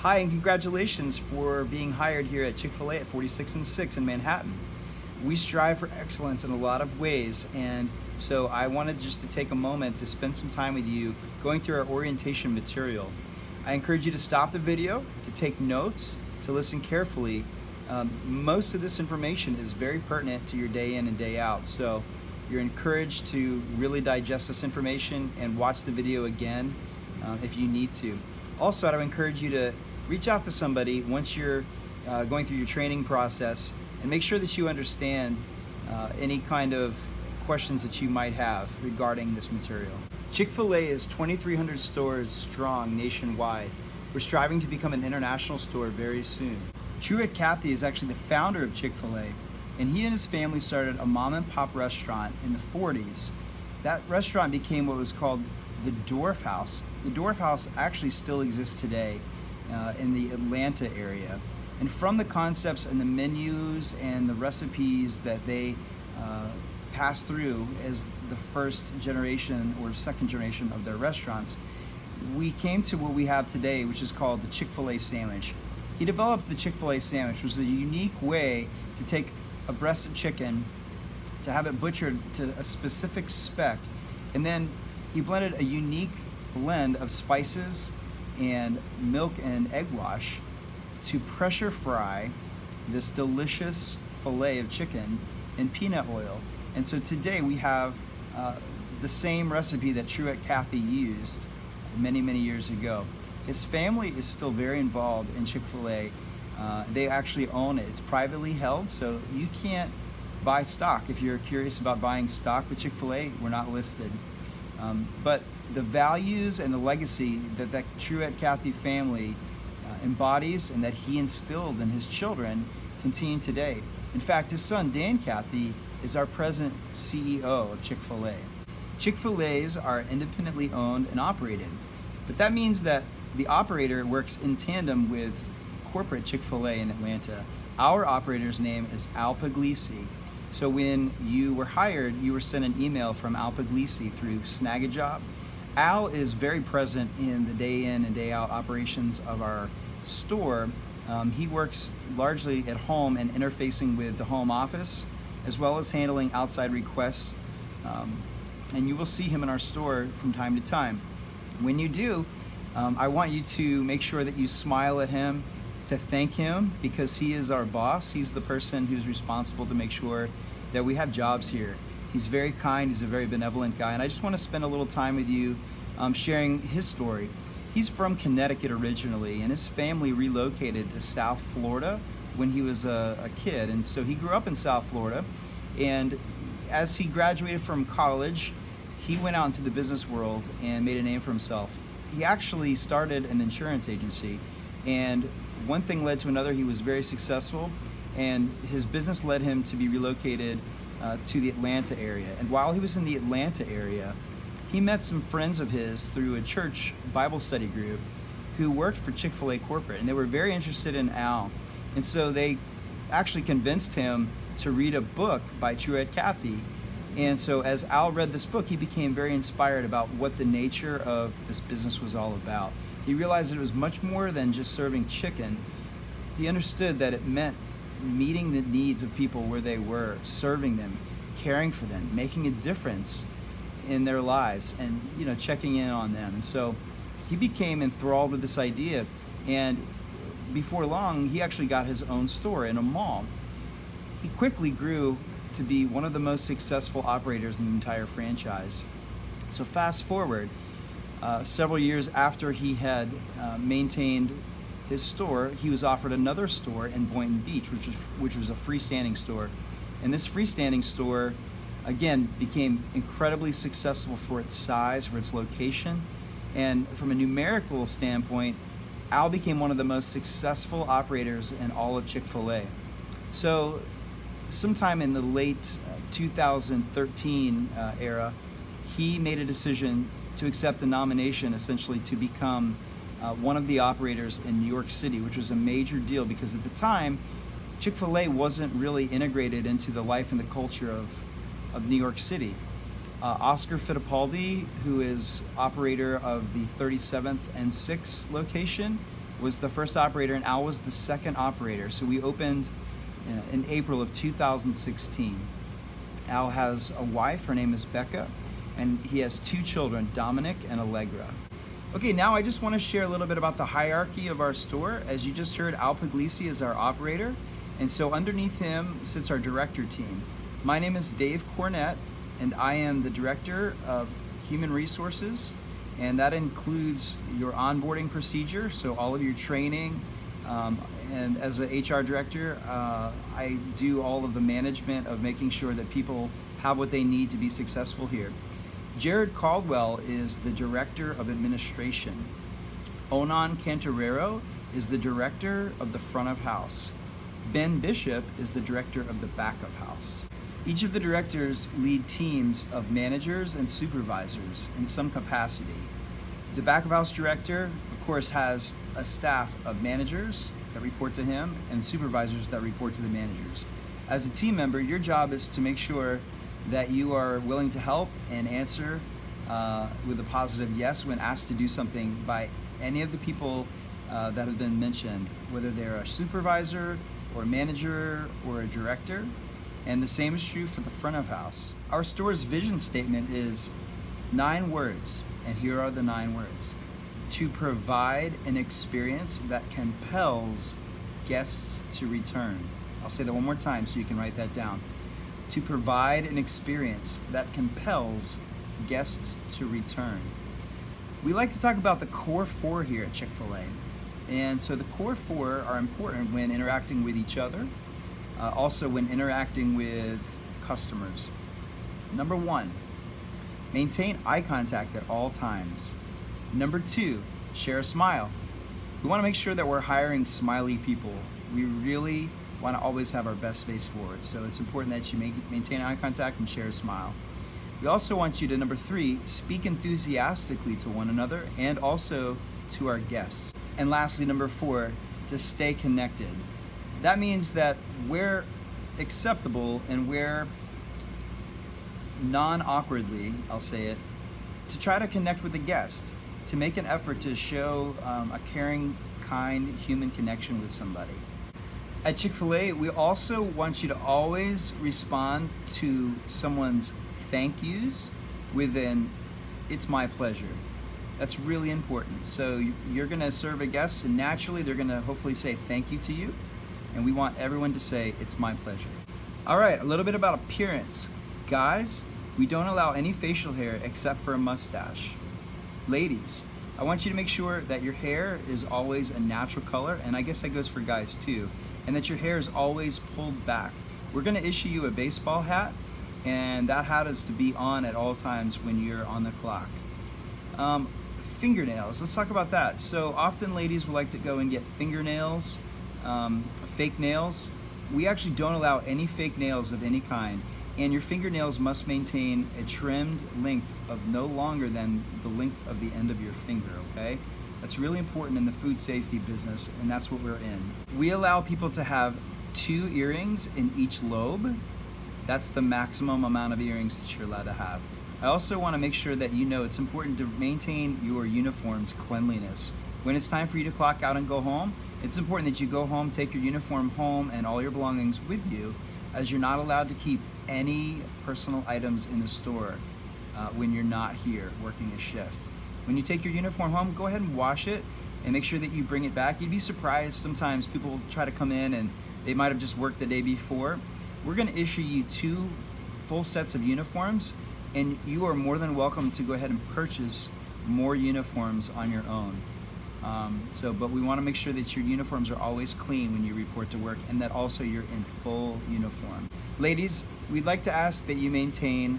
Hi, and congratulations for being hired here at Chick-fil-A at 46 and 6 in Manhattan. We strive for excellence in a lot of ways, and so I wanted just to take a moment to spend some time with you going through our orientation material. I encourage you to stop the video, to take notes, to listen carefully. Most of this information is very pertinent to your day in and day out, so you're encouraged to really digest this information and watch the video again if you need to. Also, I'd encourage you to reach out to somebody once you're going through your training process and make sure that you understand any kind of questions that you might have regarding this material. Chick-fil-A is 2,300 stores strong nationwide. We're striving to become an international store very soon. Truett Cathy is actually the founder of Chick-fil-A, and he and his family started a mom and pop restaurant in the 40s. That restaurant became what was called the Dorf House. The Dorf House actually still exists today in the Atlanta area. And from the concepts and the menus and the recipes that they passed through as the first generation or second generation of their restaurants, we came to what we have today, which is called the Chick-fil-A sandwich. He developed the Chick-fil-A sandwich, which was a unique way to take a breast of chicken, to have it butchered to a specific spec, and then he blended a unique blend of spices and milk and egg wash to pressure fry this delicious fillet of chicken in peanut oil. And so today we have the same recipe that Truett Cathy used many years ago. His family is still very involved in Chick-fil-A. They actually own it. It's privately held, so you can't buy stock. If you're curious about buying stock with Chick-fil-A, we're not listed. But the values and the legacy that Truett Cathy family embodies and that he instilled in his children continue today. In fact, his son Dan Cathy is our present CEO of Chick-fil-A. Chick-fil-A's are independently owned and operated, but that means that the operator works in tandem with corporate Chick-fil-A in Atlanta. Our operator's name is Al Puglisi. So when you were hired, you were sent an email from Al Puglisi through Snag-a-Job. Al is very present in the day in and day out operations of our store. He works largely at home and interfacing with the home office, as well as handling outside requests. And you will see him in our store from time to time. When you do, I want you to make sure that you smile at him, to thank him, because he is our boss. He's the person who's responsible to make sure that we have jobs here. He's very kind, he's a very benevolent guy, and I just want to spend a little time with you sharing his story. He's from Connecticut originally, and his family relocated to South Florida when he was a kid, and so he grew up in South Florida, and as he graduated from college, he went out into the business world and made a name for himself. He actually started an insurance agency, and one thing led to another. He was very successful, and his business led him to be relocated to the Atlanta area. And while he was in the Atlanta area, he met some friends of his through a church Bible study group who worked for Chick-fil-A corporate, and they were very interested in Al. And so they actually convinced him to read a book by Truett Cathy. And so as Al read this book, he became very inspired about what the nature of this business was all about. He realized that it was much more than just serving chicken. He understood that it meant meeting the needs of people where they were, serving them, caring for them, making a difference in their lives, and checking in on them. And so he became enthralled with this idea, and before long he actually got his own store in a mall. He quickly grew to be one of the most successful operators in the entire franchise. So fast forward, several years after he had maintained his store, he was offered another store in Boynton Beach, which was a freestanding store. And this freestanding store, again, became incredibly successful for its size, for its location, and from a numerical standpoint, Al became one of the most successful operators in all of Chick-fil-A. So sometime in the late 2013 era, he made a decision to accept the nomination essentially to become one of the operators in New York City, which was a major deal because at the time, Chick-fil-A wasn't really integrated into the life and the culture of New York City. Oscar Fittipaldi, who is operator of the 37th and 6th location, was the first operator and Al was the second operator. So we opened in April of 2016. Al has a wife, her name is Becca, and he has 2 children, Dominic and Allegra. Okay, now I just want to share a little bit about the hierarchy of our store. As you just heard, Al Puglisi is our operator, and so underneath him sits our director team. My name is Dave Cornett, and I am the Director of Human Resources, and that includes your onboarding procedure, so all of your training, and as an HR director, I do all of the management of making sure that people have what they need to be successful here. Jared Caldwell is the Director of Administration. Onan Cantarero is the Director of the Front of House. Ben Bishop is the Director of the Back of House. Each of the directors lead teams of managers and supervisors in some capacity. The Back of House Director, of course, has a staff of managers that report to him and supervisors that report to the managers. As a team member, your job is to make sure that you are willing to help and answer with a positive yes when asked to do something by any of the people that have been mentioned, whether they're a supervisor or a manager or a director. And the same is true for the front of house. Our store's vision statement is 9 words, and here are the 9 words. To provide an experience that compels guests to return. I'll say that one more time so you can write that down. To provide an experience that compels guests to return. We like to talk about the core 4 here at Chick-Fil-A. And so the core 4 are important when interacting with each other, also when interacting with customers. Number 1, maintain eye contact at all times. Number 2, share a smile. We want to make sure that we're hiring smiley people. We really want to always have our best face forward, so it's important that you maintain eye contact and share a smile. We also want you to, number 3, speak enthusiastically to one another and also to our guests. And lastly, number 4, to stay connected. That means that where acceptable and where non-awkwardly, I'll say it, to try to connect with the guest, to make an effort to show a caring, kind, human connection with somebody. At Chick-fil-A, we also want you to always respond to someone's thank yous with an "it's my pleasure." That's really important. So you're gonna serve a guest and naturally they're gonna hopefully say thank you to you. And we want everyone to say, "it's my pleasure." All right, a little bit about appearance. Guys, we don't allow any facial hair except for a mustache. Ladies, I want you to make sure that your hair is always a natural color, and I guess that goes for guys too, and that your hair is always pulled back. We're gonna issue you a baseball hat, and that hat is to be on at all times when you're on the clock. Fingernails, let's talk about that. So often ladies will like to go and get fingernails, fake nails. We actually don't allow any fake nails of any kind, and your fingernails must maintain a trimmed length of no longer than the length of the end of your finger, okay? That's really important in the food safety business, and that's what we're in. We allow people to have 2 earrings in each lobe. That's the maximum amount of earrings that you're allowed to have. I also want to make sure that you know it's important to maintain your uniform's cleanliness. When it's time for you to clock out and go home, it's important that you go home, take your uniform home and all your belongings with you, as you're not allowed to keep any personal items in the store when you're not here working a shift. When you take your uniform home, go ahead and wash it and make sure that you bring it back. You'd be surprised, sometimes people try to come in and they might have just worked the day before. We're going to issue you 2 full sets of uniforms, and you are more than welcome to go ahead and purchase more uniforms on your own. But we want to make sure that your uniforms are always clean when you report to work, and that also you're in full uniform. Ladies, we'd like to ask that you maintain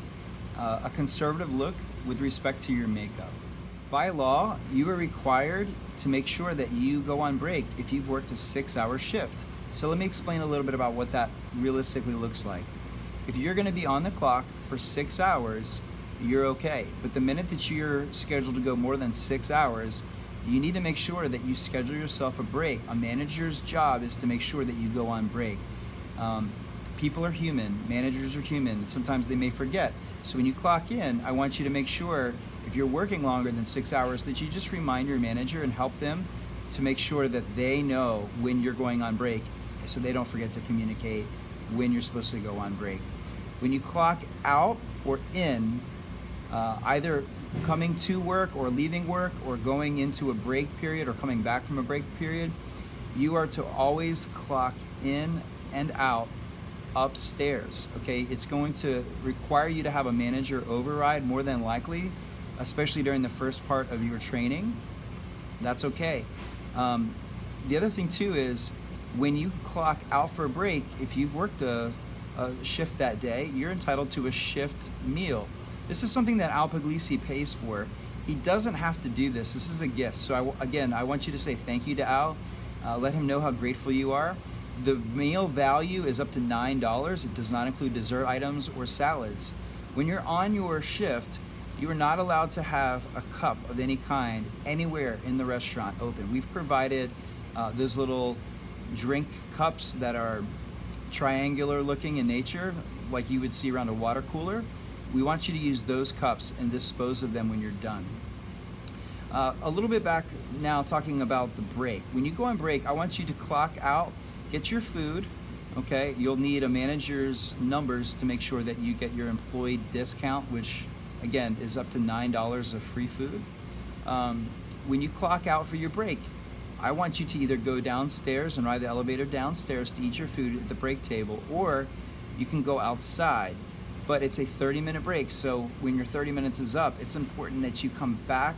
a conservative look with respect to your makeup. By law, you are required to make sure that you go on break if you've worked a 6-hour shift. So let me explain a little bit about what that realistically looks like. If you're going to be on the clock for 6 hours, you're okay. But the minute that you're scheduled to go more than 6 hours, you need to make sure that you schedule yourself a break. A manager's job is to make sure that you go on break. People are human, managers are human, and sometimes they may forget. So when you clock in, I want you to make sure, if you're working longer than 6 hours, that you just remind your manager and help them to make sure that they know when you're going on break, so they don't forget to communicate when you're supposed to go on break. When you clock out or in, either coming to work or leaving work or going into a break period or coming back from a break period, you are to always clock in and out upstairs, okay? It's going to require you to have a manager override more than likely, especially during the first part of your training. That's okay. The other thing too is when you clock out for a break, if you've worked a shift that day, you're entitled to a shift meal. This is something that Al Puglisi pays for. He doesn't have to do this. This is a gift. So I want you to say thank you to Al. Let him know how grateful you are. The meal value is up to $9. It does not include dessert items or salads. When you're on your shift, you are not allowed to have a cup of any kind anywhere in the restaurant open. We've provided those little drink cups that are triangular looking in nature, like you would see around a water cooler. We want you to use those cups and dispose of them when you're done. A little bit back now, talking about the break. When you go on break, I want you to clock out, get your food, okay? You'll need a manager's numbers to make sure that you get your employee discount, which again is up to $9 of free food. When you clock out for your break, I want you to either go downstairs and ride the elevator downstairs to eat your food at the break table, or you can go outside. But it's a 30-minute break, so when your 30 minutes is up, it's important that you come back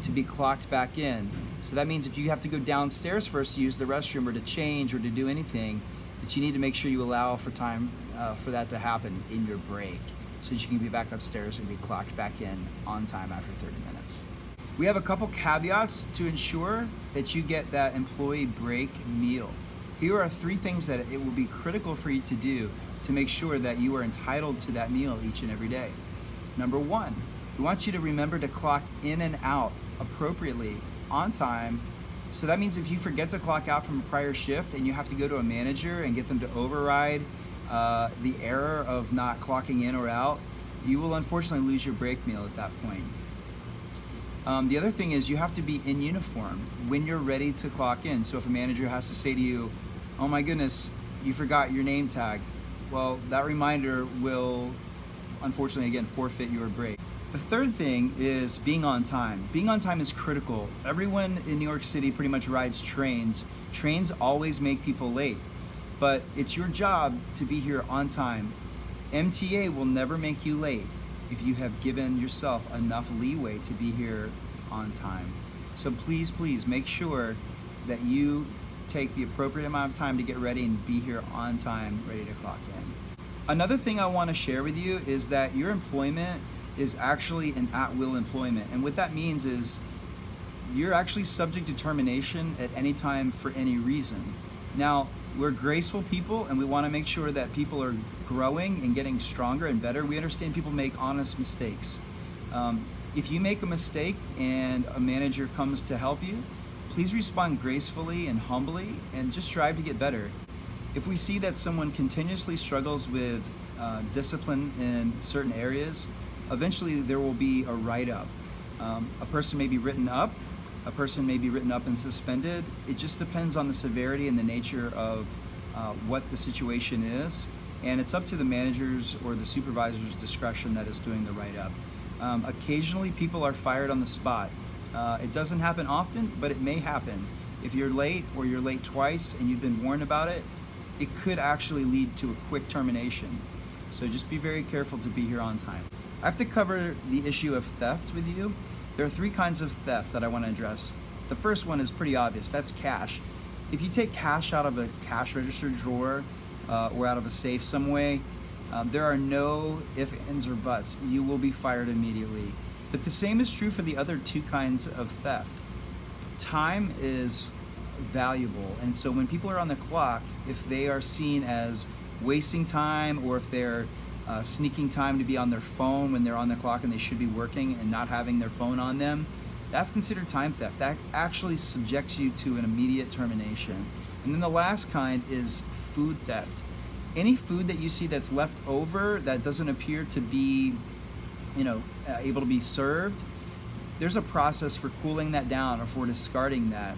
to be clocked back in. So that means if you have to go downstairs first to use the restroom or to change or to do anything, that you need to make sure you allow for time for that to happen in your break, so that you can be back upstairs and be clocked back in on time after 30 minutes. We have a couple caveats to ensure that you get that employee break meal. Here are 3 things that it will be critical for you to do to make sure that you are entitled to that meal each and every day. Number 1, we want you to remember to clock in and out appropriately on time. So that means if you forget to clock out from a prior shift and you have to go to a manager and get them to override the error of not clocking in or out, you will unfortunately lose your break meal at that point. The other thing is you have to be in uniform when you're ready to clock in. So if a manager has to say to you, oh my goodness, you forgot your name tag, well, that reminder will unfortunately again forfeit your break. The third thing is being on time. Being on time is critical. Everyone in New York City pretty much rides trains. Trains always make people late, but it's your job to be here on time. MTA will never make you late if you have given yourself enough leeway to be here on time. So please, please make sure that you take the appropriate amount of time to get ready and be here on time, ready to clock in. Another thing I want to share with you is that your employment is actually an at-will employment. And what that means is you're actually subject to termination at any time for any reason. Now, we're graceful people and we want to make sure that people are growing and getting stronger and better. We understand people make honest mistakes. If you make a mistake and a manager comes to help you, please respond gracefully and humbly and just strive to get better. If we see that someone continuously struggles with discipline in certain areas, eventually there will be a write-up. A person may be written up, a person may be written up and suspended. It just depends on the severity and the nature of what the situation is, and it's up to the manager's or the supervisor's discretion that is doing the write-up. Occasionally people are fired on the spot. It doesn't happen often, but it may happen. If you're late or you're late twice and you've been warned about it, it could actually lead to a quick termination. So just be very careful to be here on time. I have to cover the issue of theft with you. There are 3 kinds of theft that I want to address. The first one is pretty obvious, that's cash. If you take cash out of a cash register drawer or out of a safe some way, there are no ifs, ands, or buts. You will be fired immediately. But the same is true for the other 2 kinds of theft. Time is valuable, and so when people are on the clock, if they are seen as wasting time or if they're sneaking time to be on their phone when they're on the clock and they should be working and not having their phone on them, that's considered time theft. That actually subjects you to an immediate termination. And then the last kind is food theft. Any food that you see that's left over that doesn't appear to be able to be served, there's a process for cooling that down or for discarding that.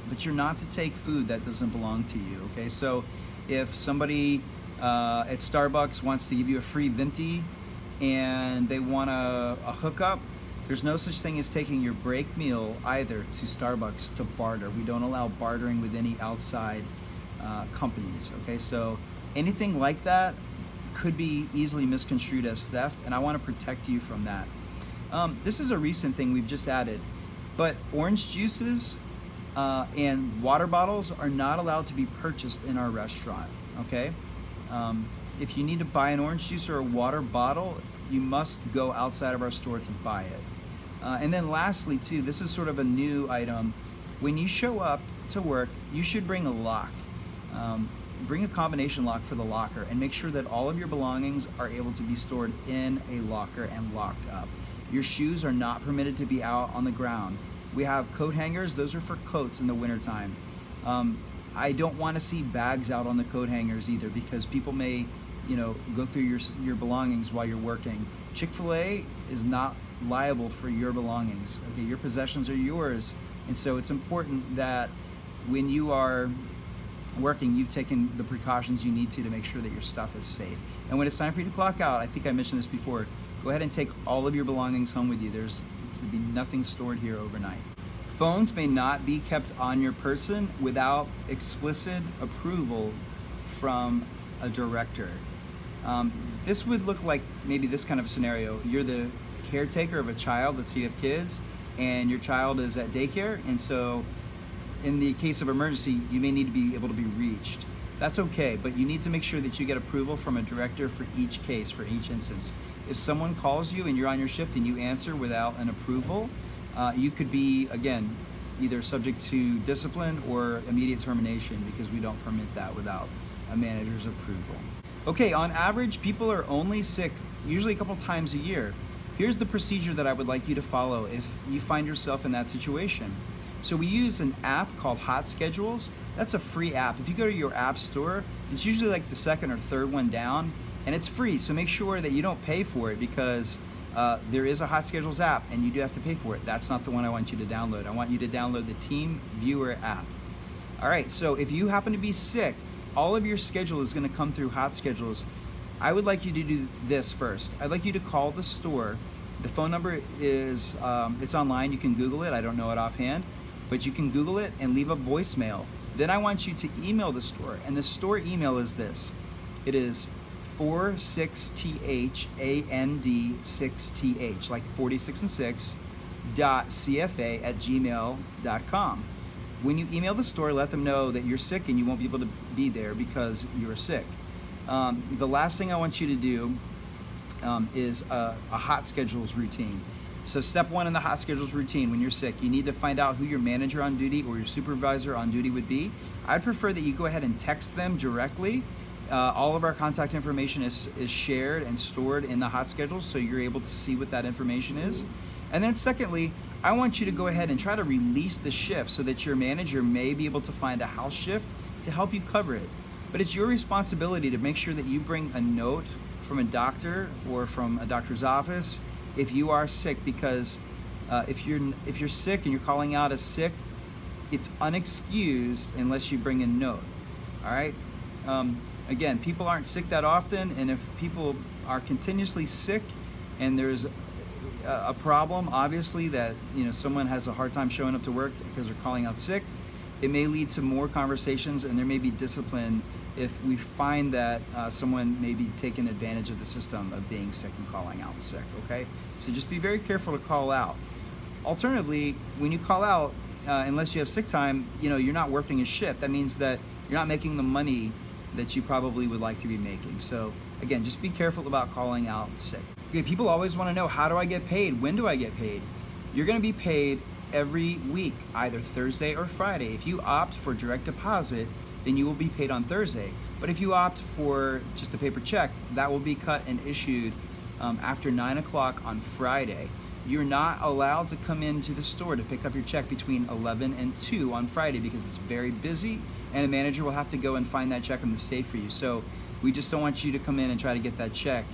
but you're not to take food that doesn't belong to you, okay? So if somebody at Starbucks wants to give you a free venti and they want a hookup, there's no such thing as taking your break meal either to Starbucks to barter. We don't allow bartering with any outside companies, okay? So anything like that could be easily misconstrued as theft, and I want to protect you from that. This is a recent thing we've just added, but orange juices and water bottles are not allowed to be purchased in our restaurant, okay? If you need to buy an orange juice or a water bottle, you must go outside of our store to buy it. And then lastly too, this is sort of a new item. When you show up to work, you should bring a lock. Bring a combination lock for the locker and make sure that all of your belongings are able to be stored in a locker and locked up. Your shoes are not permitted to be out on the ground. We have coat hangers, those are for coats in the wintertime. I don't want to see bags out on the coat hangers either, because people may, go through your belongings while you're working. Chick-Fil-A is not liable for your belongings. Okay, your possessions are yours, and so it's important that when you are working, you've taken the precautions you need to make sure that your stuff is safe. And when it's time for you to clock out, I think I mentioned this before, go ahead and take all of your belongings home with you. There's to be nothing stored here overnight. Phones may not be kept on your person without explicit approval from a director. This would look like maybe this kind of a scenario. You're the caretaker of a child, let's say you have kids, and your child is at daycare, and so in the case of emergency, you may need to be able to be reached. That's okay, but you need to make sure that you get approval from a director for each case, for each instance. If someone calls you and you're on your shift and you answer without an approval, you could be, again, either subject to discipline or immediate termination, because we don't permit that without a manager's approval. Okay, on average, people are only sick usually a couple times a year. Here's the procedure that I would like you to follow if you find yourself in that situation. So we use an app called Hot Schedules. That's a free app. If you go to your app store, it's usually like the second or third one down, and it's free. So make sure that you don't pay for it, because there is a Hot Schedules app and you do have to pay for it. That's not the one I want you to download. I want you to download the Team Viewer app. All right, so if you happen to be sick, all of your schedule is going to come through Hot Schedules. I would like you to do this first. I'd like you to call the store. The phone number is, it's online. You can Google it. I don't know it offhand, but you can Google it and leave a voicemail. Then I want you to email the store, and the store email is this. It is 46THAND6TH, like 46 and 6, .cfa@gmail.com. When you email the store, let them know that you're sick and you won't be able to be there because you're sick. The last thing I want you to do is a Hot Schedules routine. So step one in the Hot Schedules routine, when you're sick, you need to find out who your manager on duty or your supervisor on duty would be. I'd prefer that you go ahead and text them directly. All of our contact information is shared and stored in the Hot Schedules, so you're able to see what that information is. And then secondly, I want you to go ahead and try to release the shift so that your manager may be able to find a house shift to help you cover it. But it's your responsibility to make sure that you bring a note from a doctor or from a doctor's office if you are sick, because if you're sick and you're calling out as sick, it's unexcused unless you bring a note. All right. Again, people aren't sick that often, and if people are continuously sick and there's a problem, obviously, that someone has a hard time showing up to work because they're calling out sick, it may lead to more conversations, and there may be discipline if we find that someone may be taking advantage of the system of being sick and calling out sick, okay? So just be very careful to call out. Alternatively, when you call out, unless you have sick time, you're not working a shift. That means that you're not making the money that you probably would like to be making. So again, just be careful about calling out sick. Okay, people always want to know, how do I get paid? When do I get paid? You're going to be paid every week, either Thursday or Friday. If you opt for direct deposit, then you will be paid on Thursday. But if you opt for just a paper check, that will be cut and issued after 9 o'clock on Friday. You're not allowed to come into the store to pick up your check between 11 and 2 on Friday because it's very busy, and a manager will have to go and find that check in the safe for you. So we just don't want you to come in and try to get that check.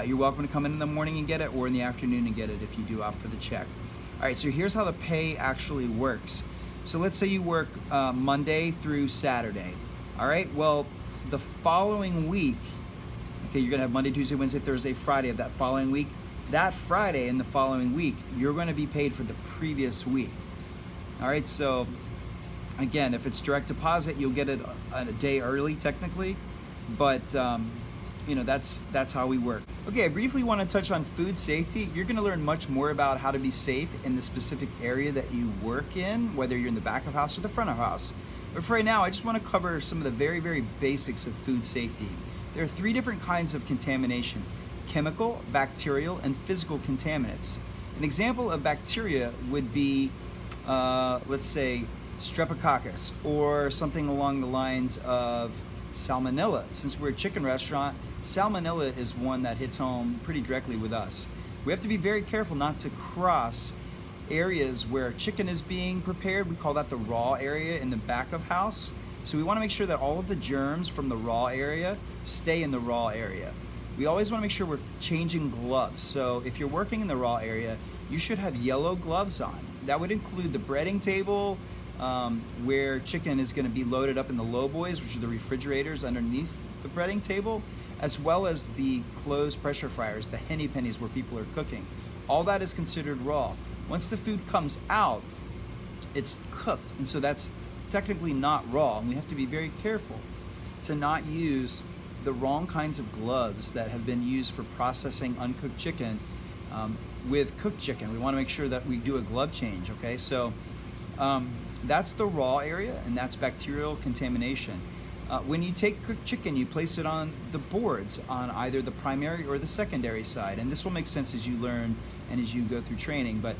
You're welcome to come in the morning and get it, or in the afternoon and get it if you do opt for the check. All right, so here's how the pay actually works. So let's say you work Monday through Saturday. All right, well, the following week, okay, you're gonna have Monday, Tuesday, Wednesday, Thursday, Friday of that following week. That Friday in the following week, you're gonna be paid for the previous week. All right, so again, if it's direct deposit, you'll get it a day early technically, but you know, that's how we work. Okay, I briefly want to touch on food safety. You're going to learn much more about how to be safe in the specific area that you work in, whether you're in the back of house or the front of house. But for right now, I just want to cover some of the very, very basics of food safety. There are 3 different kinds of contamination: chemical, bacterial, and physical contaminants. An example of bacteria would be, let's say, streptococcus, or something along the lines of salmonella. Since we're a chicken restaurant, salmonella is one that hits home pretty directly with us. We have to be very careful not to cross areas where chicken is being prepared. We call that the raw area in the back of house. So we want to make sure that all of the germs from the raw area stay in the raw area. We always want to make sure we're changing gloves. So if you're working in the raw area, you should have yellow gloves on. That would include the breading table, where chicken is going to be loaded up in the low boys, which are the refrigerators underneath the breading table, as well as the closed pressure fryers, the henny pennies where people are cooking. All that is considered raw. Once the food comes out, it's cooked, and so that's technically not raw, and we have to be very careful to not use the wrong kinds of gloves that have been used for processing uncooked chicken with cooked chicken. We want to make sure that we do a glove change, okay? So that's the raw area, and that's bacterial contamination. When you take cooked chicken, you place it on the boards on either the primary or the secondary side, and this will make sense as you learn and as you go through training, but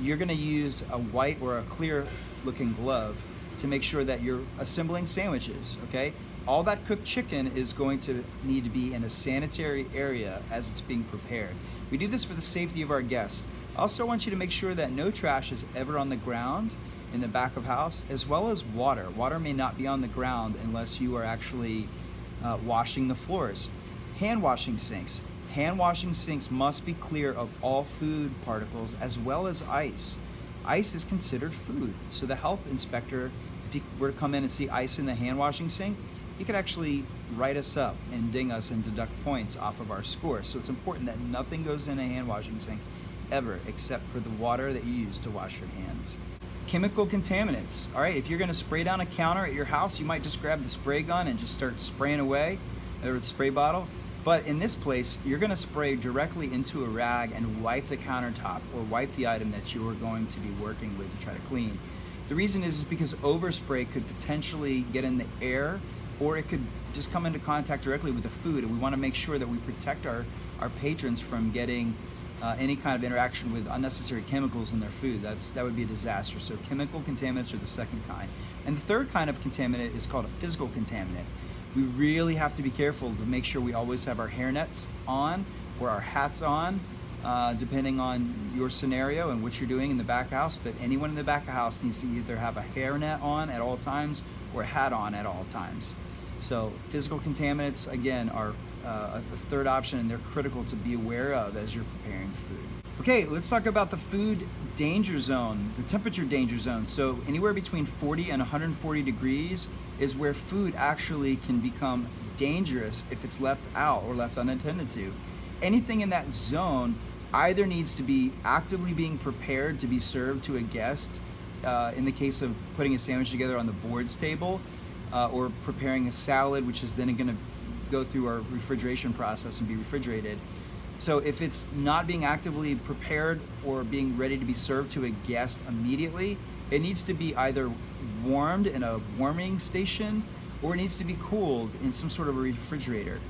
you're going to use a white or a clear looking glove to make sure that you're assembling sandwiches, okay? All that cooked chicken is going to need to be in a sanitary area as it's being prepared. We do this for the safety of our guests. I also want you to make sure that no trash is ever on the ground in the back of house, as well as water. Water may not be on the ground unless you are actually washing the floors. Hand washing sinks. Hand washing sinks must be clear of all food particles as well as ice. Ice is considered food, so the health inspector, if he were to come in and see ice in the hand washing sink, he could actually write us up and ding us and deduct points off of our score. So it's important that nothing goes in a hand washing sink ever, except for the water that you use to wash your hands. Chemical contaminants. All right, if you're going to spray down a counter at your house, you might just grab the spray gun and just start spraying away, or the spray bottle. But in this place, you're going to spray directly into a rag and wipe the countertop or wipe the item that you are going to be working with to try to clean. The reason is because overspray could potentially get in the air, or it could just come into contact directly with the food, and we want to make sure that we protect our patrons from getting any kind of interaction with unnecessary chemicals in their food. That would be a disaster. So chemical contaminants are the second kind. And the third kind of contaminant is called a physical contaminant. We really have to be careful to make sure we always have our hairnets on or our hats on, depending on your scenario and what you're doing in the back house. But anyone in the back of house needs to either have a hairnet on at all times or a hat on at all times. So physical contaminants, again, are a third option, and they're critical to be aware of as you're preparing food. Okay, let's talk about the food danger zone, the temperature danger zone. So anywhere between 40 and 140 degrees is where food actually can become dangerous if it's left out or left unattended to. Anything in that zone either needs to be actively being prepared to be served to a guest, in the case of putting a sandwich together on the boards table, or preparing a salad, which is then going to go through our refrigeration process and be refrigerated. So if it's not being actively prepared or being ready to be served to a guest immediately, it needs to be either warmed in a warming station, or it needs to be cooled in some sort of a refrigerator.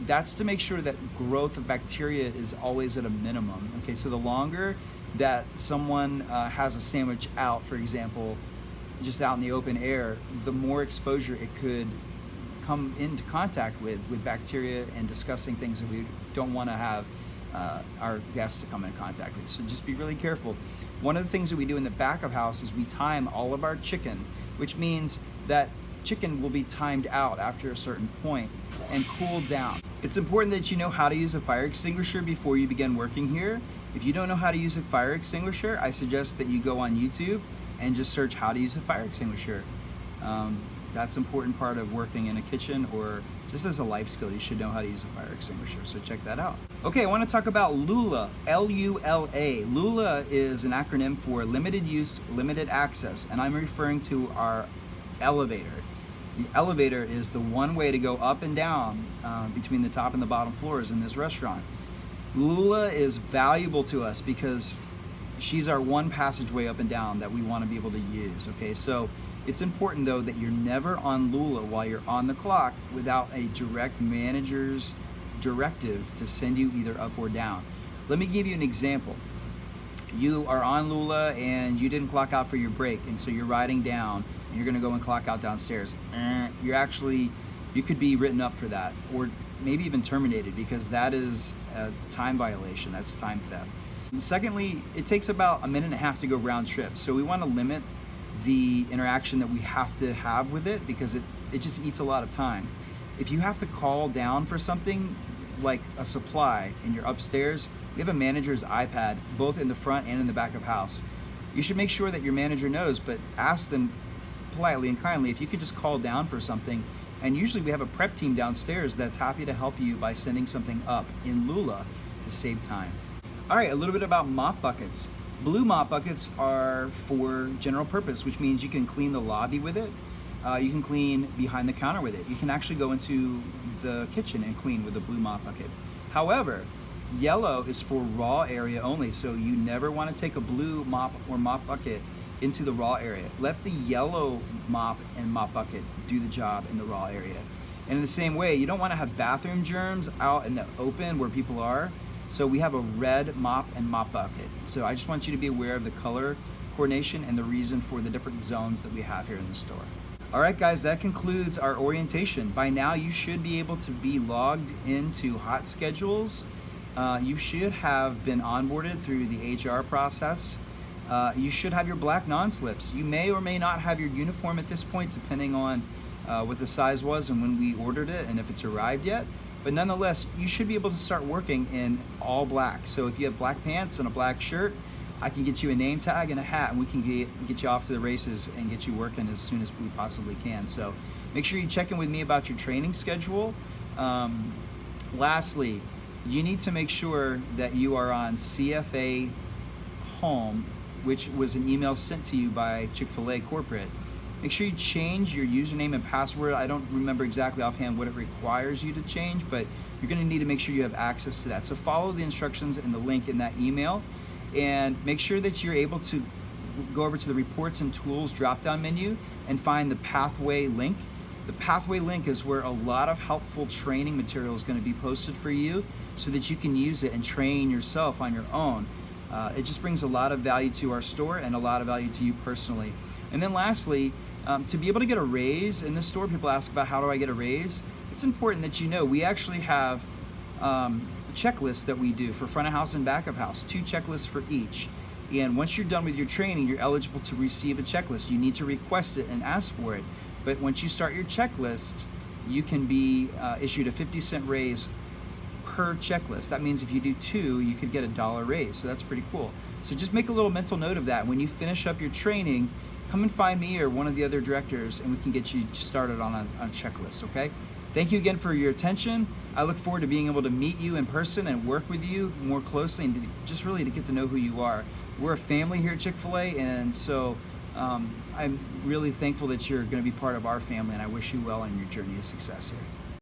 That's to make sure that growth of bacteria is always at a minimum. Okay, so the longer that someone has a sandwich out, for example, just out in the open air, the more exposure it could come into contact with bacteria and disgusting things that we don't want to have our guests to come in contact with. So just be really careful. One of the things that we do in the back of house is we time all of our chicken, which means that chicken will be timed out after a certain point and cooled down. It's important that you know how to use a fire extinguisher before you begin working here. If you don't know how to use a fire extinguisher, I suggest that you go on YouTube and just search how to use a fire extinguisher. That's an important part of working in a kitchen, or just as a life skill. You should know how to use a fire extinguisher, so check that out. Okay, I want to talk about LULA, L-U-L-A. LULA is an acronym for limited use, limited access, and I'm referring to our elevator. The elevator is the one way to go up and down between the top and the bottom floors in this restaurant. LULA is valuable to us because she's our one passageway up and down that we want to be able to use, okay? So it's important though that you're never on LULA while you're on the clock without a direct manager's directive to send you either up or down. Let me give you an example. You are on LULA and you didn't clock out for your break, and so you're riding down and you're gonna go and clock out downstairs. You could be written up for that, or maybe even terminated, because that is a time violation, that's time theft. And secondly, it takes about 1.5 minutes to go round trip, so we want to limit the interaction that we have to have with it, because it just eats a lot of time. If you have to call down for something like a supply and you're upstairs, we have a manager's iPad both in the front and in the back of house. You should make sure that your manager knows, but ask them politely and kindly if you could just call down for something. And usually we have a prep team downstairs that's happy to help you by sending something up in LULA to save time. All right, a little bit about mop buckets. Blue mop buckets are for general purpose, which means you can clean the lobby with it. You can clean behind the counter with it. You can actually go into the kitchen and clean with a blue mop bucket. However, yellow is for raw area only, so you never want to take a blue mop or mop bucket into the raw area. Let the yellow mop and mop bucket do the job in the raw area. And in the same way, you don't want to have bathroom germs out in the open where people are. So we have a red mop and mop bucket. So I just want you to be aware of the color coordination and the reason for the different zones that we have here in the store. All right, guys, that concludes our orientation. By now, you should be able to be logged into Hot Schedules. You should have been onboarded through the HR process. You should have your black non-slips. You may or may not have your uniform at this point, depending on what the size was and when we ordered it and if it's arrived yet. But nonetheless, you should be able to start working in all black. So if you have black pants and a black shirt, I can get you a name tag and a hat, and we can get you off to the races and get you working as soon as we possibly can. So make sure you check in with me about your training schedule. Lastly, you need to make sure that you are on CFA Home, which was an email sent to you by Chick-Fil-A corporate. Make sure you change your username and password. I don't remember exactly offhand what it requires you to change, but you're gonna need to make sure you have access to that. So follow the instructions in the link in that email, and make sure that you're able to go over to the Reports and Tools drop-down menu and find the Pathway link. The Pathway link is where a lot of helpful training material is gonna be posted for you so that you can use it and train yourself on your own. It just brings a lot of value to our store and a lot of value to you personally. And then lastly, to be able to get a raise in this store, people ask about how do I get a raise? It's important that you know we actually have checklists that we do for front of house and back of house, 2 checklists for each. And once you're done with your training, you're eligible to receive a checklist. You need to request it and ask for it. But once you start your checklist, you can be issued a 50-cent raise per checklist. That means if you do 2, you could get a $1 raise. So that's pretty cool. So just make a little mental note of that. When you finish up your training, come and find me or one of the other directors, and we can get you started on a checklist, okay? Thank you again for your attention. I look forward to being able to meet you in person and work with you more closely, and just really to get to know who you are. We're a family here at Chick-fil-A, and so I'm really thankful that you're going to be part of our family, and I wish you well in your journey of success here.